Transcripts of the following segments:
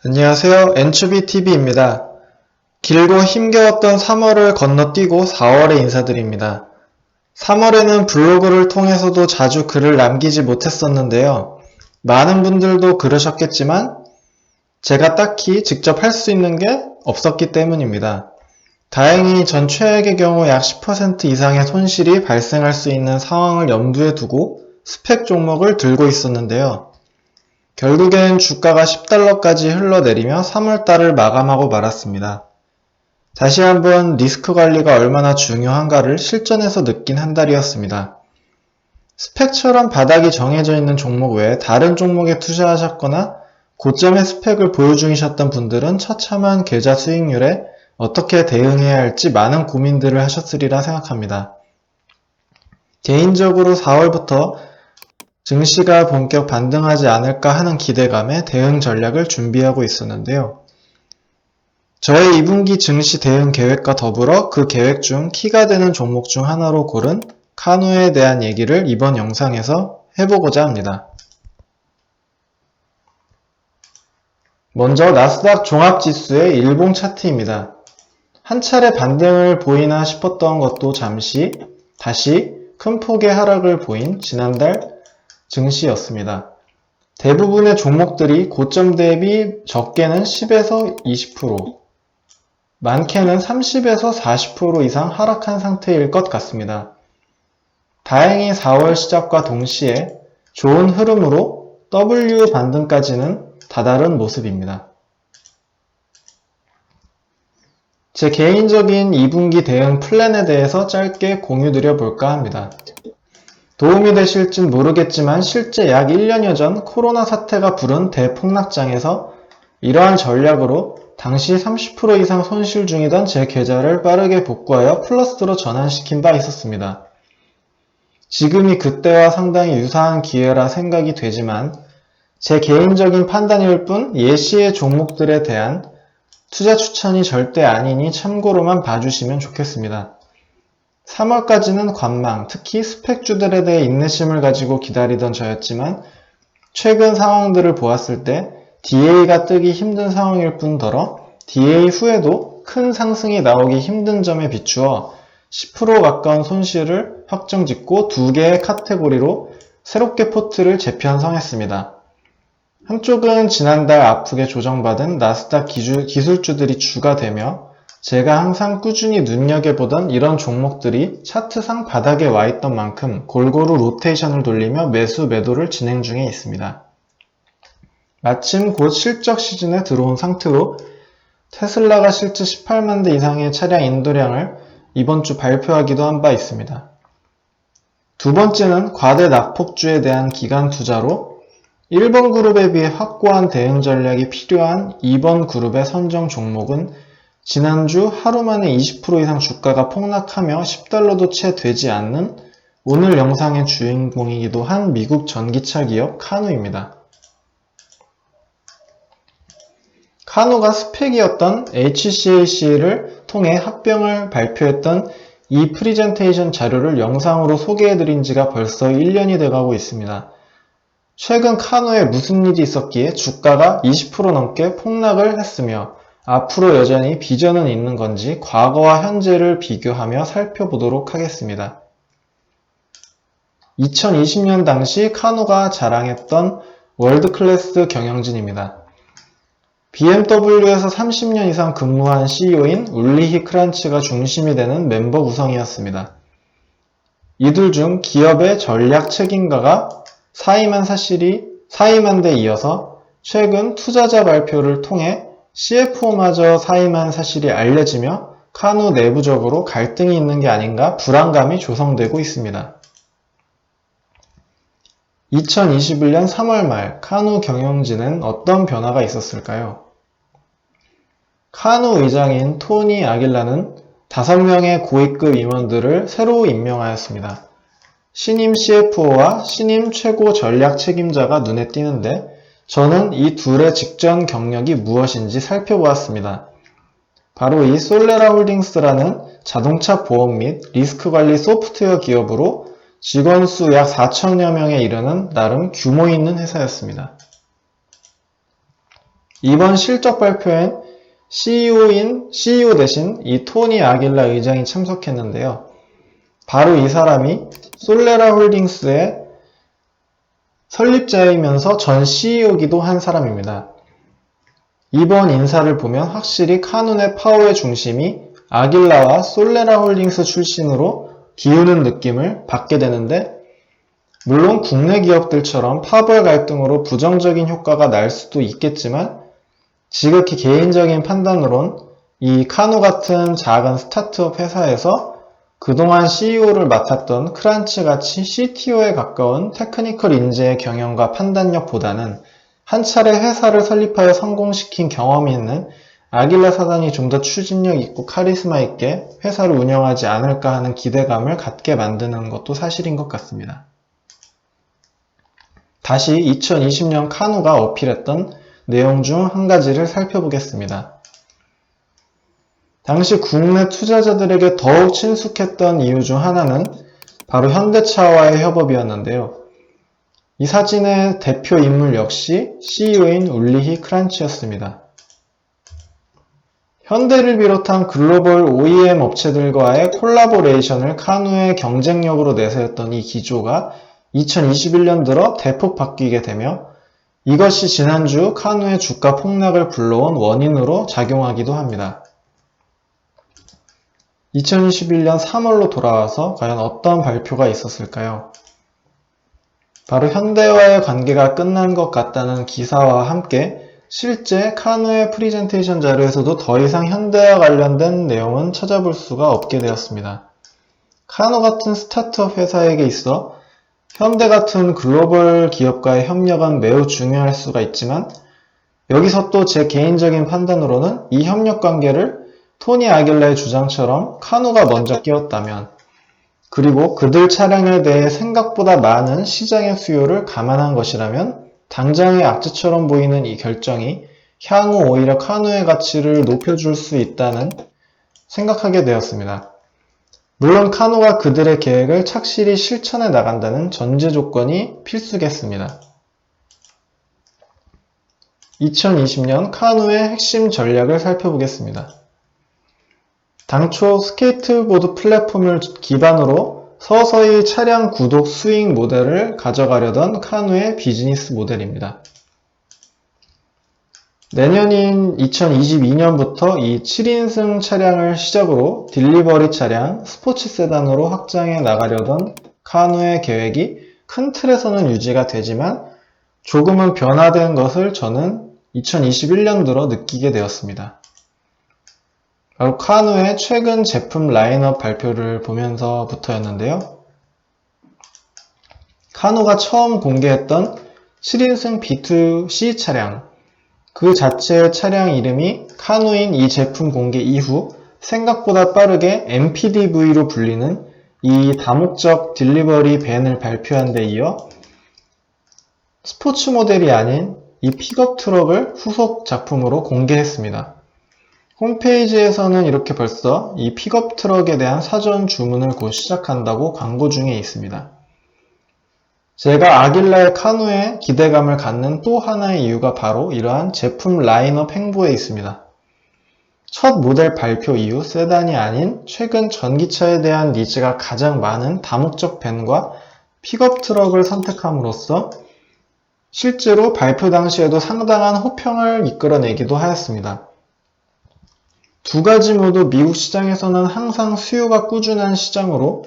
안녕하세요. 엔추비TV입니다. 길고 힘겨웠던 3월을 건너뛰고 4월에 인사드립니다. 3월에는 블로그를 통해서도 자주 글을 남기지 못했었는데요. 많은 분들도 그러셨겠지만 제가 딱히 직접 할 수 있는 게 없었기 때문입니다. 다행히 전 최악의 경우 약 10% 이상의 손실이 발생할 수 있는 상황을 염두에 두고 스펙 종목을 들고 있었는데요. 결국엔 주가가 10달러까지 흘러내리며 3월달을 마감하고 말았습니다. 다시 한번 리스크 관리가 얼마나 중요한가를 실전에서 느낀 한 달이었습니다. 스펙처럼 바닥이 정해져 있는 종목 외에 다른 종목에 투자하셨거나 고점의 스펙을 보유 중이셨던 분들은 처참한 계좌 수익률에 어떻게 대응해야 할지 많은 고민들을 하셨으리라 생각합니다. 개인적으로 4월부터 증시가 본격 반등하지 않을까 하는 기대감에 대응 전략을 준비하고 있었는데요. 저의 2분기 증시 대응 계획과 더불어 그 계획 중 키가 되는 종목 중 하나로 고른 카누에 대한 얘기를 이번 영상에서 해보고자 합니다. 먼저 나스닥 종합지수의 일봉 차트입니다. 한 차례 반등을 보이나 싶었던 것도 잠시 다시 큰 폭의 하락을 보인 지난달 증시였습니다. 대부분의 종목들이 고점 대비 적게는 10에서 20%, 많게는 30에서 40% 이상 하락한 상태일 것 같습니다. 다행히 4월 시작과 동시에 좋은 흐름으로 W 반등까지는 다다른 모습입니다. 제 개인적인 2분기 대응 플랜에 대해서 짧게 공유드려 볼까 합니다. 도움이 되실진 모르겠지만 실제 약 1년여 전 코로나 사태가 부른 대폭락장에서 이러한 전략으로 당시 30% 이상 손실 중이던 제 계좌를 빠르게 복구하여 플러스로 전환시킨 바 있었습니다. 지금이 그때와 상당히 유사한 기회라 생각이 되지만 제 개인적인 판단일 뿐 예시의 종목들에 대한 투자 추천이 절대 아니니 참고로만 봐주시면 좋겠습니다. 3월까지는 관망, 특히 스펙주들에 대해 인내심을 가지고 기다리던 저였지만 최근 상황들을 보았을 때 DA가 뜨기 힘든 상황일 뿐더러 DA 후에도 큰 상승이 나오기 힘든 점에 비추어 10% 가까운 손실을 확정짓고 두 개의 카테고리로 새롭게 포트를 재편성했습니다. 한쪽은 지난달 아프게 조정받은 나스닥 기술주들이 주가 되며 제가 항상 꾸준히 눈여겨보던 이런 종목들이 차트상 바닥에 와 있던 만큼 골고루 로테이션을 돌리며 매수 매도를 진행 중에 있습니다. 마침 곧 실적 시즌에 들어온 상태로 테슬라가 실제 18만 대 이상의 차량 인도량을 이번 주 발표하기도 한 바 있습니다. 두 번째는 과대 낙폭주에 대한 기간 투자로 1번 그룹에 비해 확고한 대응 전략이 필요한 2번 그룹의 선정 종목은 지난주 하루 만에 20% 이상 주가가 폭락하며 10달러도 채 되지 않는 오늘 영상의 주인공이기도 한 미국 전기차 기업 카누입니다. 카누가 스펙이었던 HCAC를 통해 합병을 발표했던 이 프리젠테이션 자료를 영상으로 소개해드린 지가 벌써 1년이 돼가고 있습니다. 최근 카누에 무슨 일이 있었기에 주가가 20% 넘게 폭락을 했으며 앞으로 여전히 비전은 있는 건지 과거와 현재를 비교하며 살펴보도록 하겠습니다. 2020년 당시 카누가 자랑했던 월드클래스 경영진입니다. BMW에서 30년 이상 근무한 CEO인 울리히 크란츠가 중심이 되는 멤버 구성이었습니다. 이들 중 기업의 전략 책임가가 사임한 데 이어서 최근 투자자 발표를 통해 CFO마저 사임한 사실이 알려지며 카누 내부적으로 갈등이 있는 게 아닌가 불안감이 조성되고 있습니다. 2021년 3월 말 카누 경영진엔 어떤 변화가 있었을까요? 카누 의장인 토니 아길라는 5명의 고위급 임원들을 새로 임명하였습니다. 신임 CFO와 신임 최고 전략 책임자가 눈에 띄는데 저는 이 둘의 직전 경력이 무엇인지 살펴보았습니다. 바로 이 솔레라 홀딩스라는 자동차 보험 및 리스크 관리 소프트웨어 기업으로 직원 수 약 4천여 명에 이르는 나름 규모 있는 회사였습니다. 이번 실적 발표엔 CEO 대신 이 토니 아길라 의장이 참석했는데요. 바로 이 사람이 솔레라 홀딩스의 설립자이면서 전 CEO이기도 한 사람입니다. 이번 인사를 보면 확실히 카눈의 파워의 중심이 아길라와 솔레라 홀딩스 출신으로 기우는 느낌을 받게 되는데, 물론 국내 기업들처럼 파벌 갈등으로 부정적인 효과가 날 수도 있겠지만 지극히 개인적인 판단으론 이 카누 같은 작은 스타트업 회사에서 그동안 CEO를 맡았던 크란치같이 CTO에 가까운 테크니컬 인재의 경영과 판단력보다는 한 차례 회사를 설립하여 성공시킨 경험이 있는 아길라 사단이 좀 더 추진력 있고 카리스마 있게 회사를 운영하지 않을까 하는 기대감을 갖게 만드는 것도 사실인 것 같습니다. 다시 2020년 카누가 어필했던 내용 중 한 가지를 살펴보겠습니다. 당시 국내 투자자들에게 더욱 친숙했던 이유 중 하나는 바로 현대차와의 협업이었는데요. 이 사진의 대표 인물 역시 CEO인 울리히 크란치였습니다. 현대를 비롯한 글로벌 OEM 업체들과의 콜라보레이션을 카누의 경쟁력으로 내세웠던 이 기조가 2021년 들어 대폭 바뀌게 되며 이것이 지난주 카누의 주가 폭락을 불러온 원인으로 작용하기도 합니다. 2021년 3월로 돌아와서 과연 어떤 발표가 있었을까요? 바로 현대와의 관계가 끝난 것 같다는 기사와 함께 실제 카누의 프리젠테이션 자료에서도 더 이상 현대와 관련된 내용은 찾아볼 수가 없게 되었습니다. 카누 같은 스타트업 회사에게 있어 현대 같은 글로벌 기업과의 협력은 매우 중요할 수가 있지만 여기서 또 제 개인적인 판단으로는 이 협력 관계를 토니 아길라의 주장처럼 카누가 먼저 깨웠다면, 그리고 그들 차량에 대해 생각보다 많은 시장의 수요를 감안한 것이라면 당장의 악재처럼 보이는 이 결정이 향후 오히려 카누의 가치를 높여줄 수 있다는 생각하게 되었습니다. 물론 카누가 그들의 계획을 착실히 실천해 나간다는 전제 조건이 필수겠습니다. 2020년 카누의 핵심 전략을 살펴보겠습니다. 당초 스케이트보드 플랫폼을 기반으로 서서히 차량 구독 수익 모델을 가져가려던 카누의 비즈니스 모델입니다. 내년인 2022년부터 이 7인승 차량을 시작으로 딜리버리 차량, 스포츠 세단으로 확장해 나가려던 카누의 계획이 큰 틀에서는 유지가 되지만 조금은 변화된 것을 저는 2021년 들어 느끼게 되었습니다. 바로 카누의 최근 제품 라인업 발표를 보면서부터였는데요. 카누가 처음 공개했던 7인승 B2C 차량, 그 자체의 차량 이름이 카누인 이 제품 공개 이후 생각보다 빠르게 MPDV로 불리는 이 다목적 딜리버리 밴을 발표한 데 이어 스포츠 모델이 아닌 이 픽업 트럭을 후속 작품으로 공개했습니다. 홈페이지에서는 이렇게 벌써 이 픽업 트럭에 대한 사전 주문을 곧 시작한다고 광고 중에 있습니다. 제가 아길라의 카누에 기대감을 갖는 또 하나의 이유가 바로 이러한 제품 라인업 행보에 있습니다. 첫 모델 발표 이후 세단이 아닌 최근 전기차에 대한 니즈가 가장 많은 다목적 밴과 픽업 트럭을 선택함으로써 실제로 발표 당시에도 상당한 호평을 이끌어내기도 하였습니다. 두 가지 모두 미국 시장에서는 항상 수요가 꾸준한 시장으로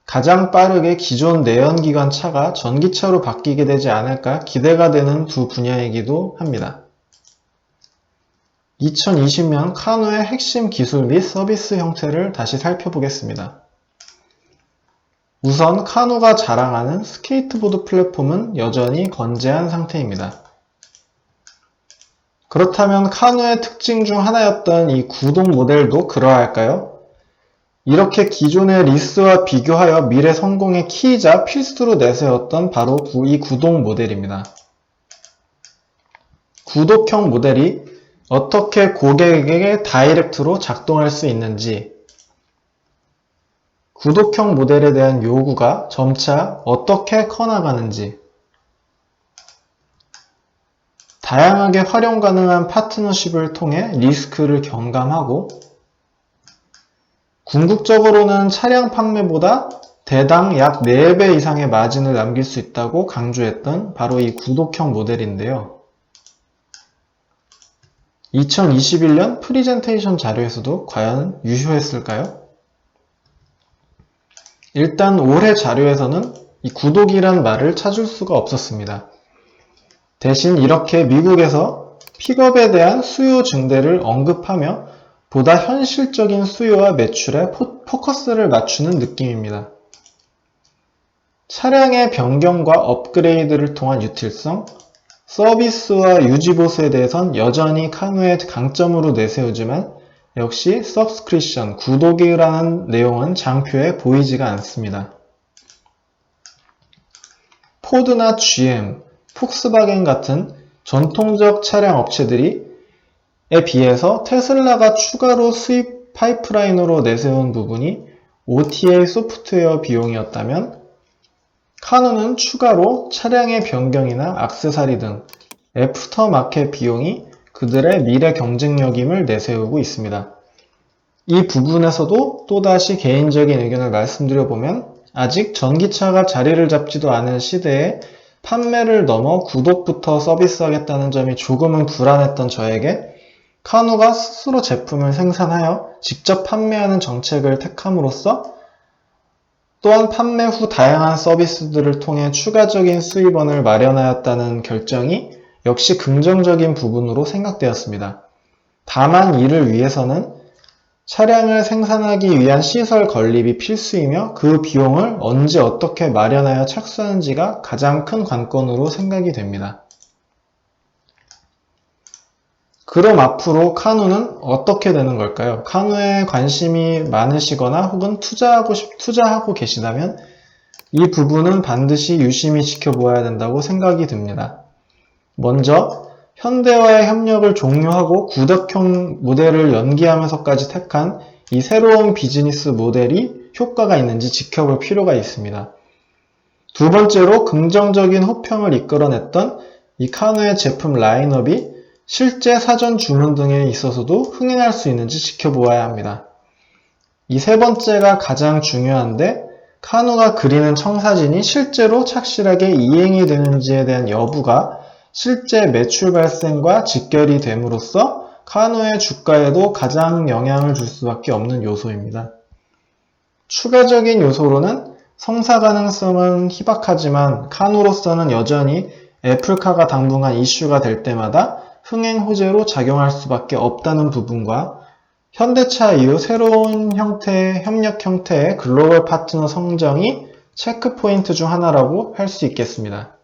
가장 빠르게 기존 내연기관 차가 전기차로 바뀌게 되지 않을까 기대가 되는 두 분야이기도 합니다. 2020년 카누의 핵심 기술 및 서비스 형태를 다시 살펴보겠습니다. 우선 카누가 자랑하는 스케이트보드 플랫폼은 여전히 건재한 상태입니다. 그렇다면 카누의 특징 중 하나였던 이 구동 모델도 그러할까요? 이렇게 기존의 리스와 비교하여 미래 성공의 키이자 필수로 내세웠던 바로 이 구동 모델입니다. 구독형 모델이 어떻게 고객에게 다이렉트로 작동할 수 있는지, 구독형 모델에 대한 요구가 점차 어떻게 커나가는지, 다양하게 활용 가능한 파트너십을 통해 리스크를 경감하고 궁극적으로는 차량 판매보다 대당 약 4배 이상의 마진을 남길 수 있다고 강조했던 바로 이 구독형 모델인데요. 2021년 프리젠테이션 자료에서도 과연 유효했을까요? 일단 올해 자료에서는 이 구독이란 말을 찾을 수가 없었습니다. 대신 이렇게 미국에서 픽업에 대한 수요 증대를 언급하며 보다 현실적인 수요와 매출에 포커스를 맞추는 느낌입니다. 차량의 변경과 업그레이드를 통한 유틸성, 서비스와 유지 보수에 대해선 여전히 카누의 강점으로 내세우지만 역시 서브스크립션, 구독이라는 내용은 장표에 보이지가 않습니다. 포드나 GM, 폭스바겐 같은 전통적 차량 업체들에 비해서 테슬라가 추가로 수입 파이프라인으로 내세운 부분이 OTA 소프트웨어 비용이었다면 카누는 추가로 차량의 변경이나 액세서리 등 애프터마켓 비용이 그들의 미래 경쟁력임을 내세우고 있습니다. 이 부분에서도 또다시 개인적인 의견을 말씀드려보면 아직 전기차가 자리를 잡지도 않은 시대에 판매를 넘어 구독부터 서비스하겠다는 점이 조금은 불안했던 저에게 카누가 스스로 제품을 생산하여 직접 판매하는 정책을 택함으로써 또한 판매 후 다양한 서비스들을 통해 추가적인 수입원을 마련하였다는 결정이 역시 긍정적인 부분으로 생각되었습니다. 다만 이를 위해서는 차량을 생산하기 위한 시설 건립이 필수이며 그 비용을 언제 어떻게 마련하여 착수하는지가 가장 큰 관건으로 생각이 됩니다. 그럼 앞으로 카누는 어떻게 되는 걸까요? 카누에 관심이 많으시거나 혹은 투자하고 계시다면 이 부분은 반드시 유심히 지켜보아야 된다고 생각이 듭니다. 먼저 현대와의 협력을 종료하고 구독형 모델을 연기하면서까지 택한 이 새로운 비즈니스 모델이 효과가 있는지 지켜볼 필요가 있습니다. 두 번째로 긍정적인 호평을 이끌어냈던 이 카누의 제품 라인업이 실제 사전 주문 등에 있어서도 흥행할 수 있는지 지켜보아야 합니다. 이 세 번째가 가장 중요한데 카누가 그리는 청사진이 실제로 착실하게 이행이 되는지에 대한 여부가 실제 매출 발생과 직결이 됨으로써 카누의 주가에도 가장 영향을 줄 수밖에 없는 요소입니다. 추가적인 요소로는 성사 가능성은 희박하지만 카누로서는 여전히 애플카가 당분간 이슈가 될 때마다 흥행 호재로 작용할 수밖에 없다는 부분과 현대차 이후 새로운 협력 형태의 글로벌 파트너 성장이 체크포인트 중 하나라고 할 수 있겠습니다.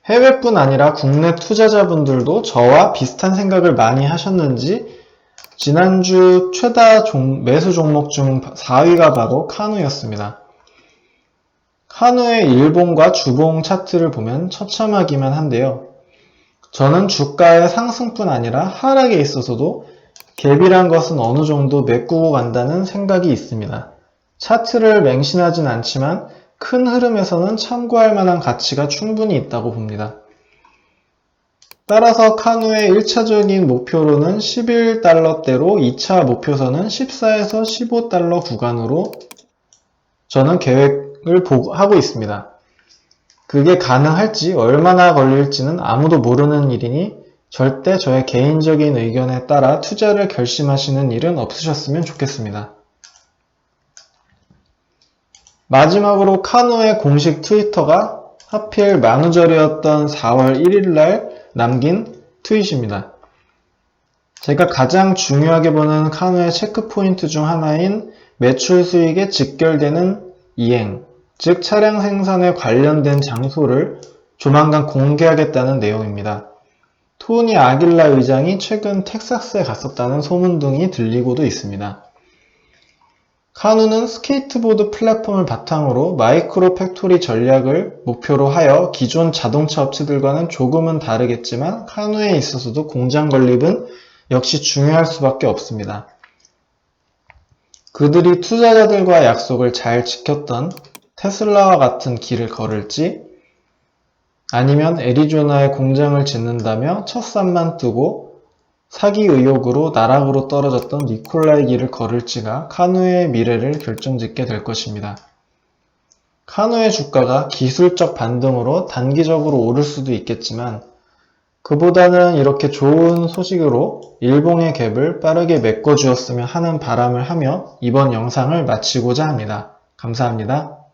해외뿐 아니라 국내 투자자분들도 저와 비슷한 생각을 많이 하셨는지 지난주 최다 매수 종목 중 4위가 바로 카누였습니다. 카누의 일봉과 주봉 차트를 보면 처참하기만 한데요. 저는 주가의 상승뿐 아니라 하락에 있어서도 갭이란 것은 어느 정도 메꾸고 간다는 생각이 있습니다. 차트를 맹신하진 않지만 큰 흐름에서는 참고할 만한 가치가 충분히 있다고 봅니다. 따라서 카누의 1차적인 목표로는 11달러대로 2차 목표선은 14에서 15달러 구간으로 저는 계획을 하고 있습니다. 그게 가능할지 얼마나 걸릴지는 아무도 모르는 일이니 절대 저의 개인적인 의견에 따라 투자를 결심하시는 일은 없으셨으면 좋겠습니다. 마지막으로 카누의 공식 트위터가 하필 만우절이었던 4월 1일날 남긴 트윗입니다. 제가 가장 중요하게 보는 카누의 체크포인트 중 하나인 매출 수익에 직결되는 이행, 즉 차량 생산에 관련된 장소를 조만간 공개하겠다는 내용입니다. 토니 아길라 의장이 최근 텍사스에 갔었다는 소문 등이 들리고도 있습니다. 카누는 스케이트보드 플랫폼을 바탕으로 마이크로 팩토리 전략을 목표로 하여 기존 자동차 업체들과는 조금은 다르겠지만 카누에 있어서도 공장 건립은 역시 중요할 수밖에 없습니다. 그들이 투자자들과 약속을 잘 지켰던 테슬라와 같은 길을 걸을지 아니면 애리조나에 공장을 짓는다며 첫 산만 뜨고 사기 의혹으로 나락으로 떨어졌던 니콜라의 길을 걸을지가 카누의 미래를 결정짓게 될 것입니다. 카누의 주가가 기술적 반등으로 단기적으로 오를 수도 있겠지만 그보다는 이렇게 좋은 소식으로 일봉의 갭을 빠르게 메꿔주었으면 하는 바람을 하며 이번 영상을 마치고자 합니다. 감사합니다.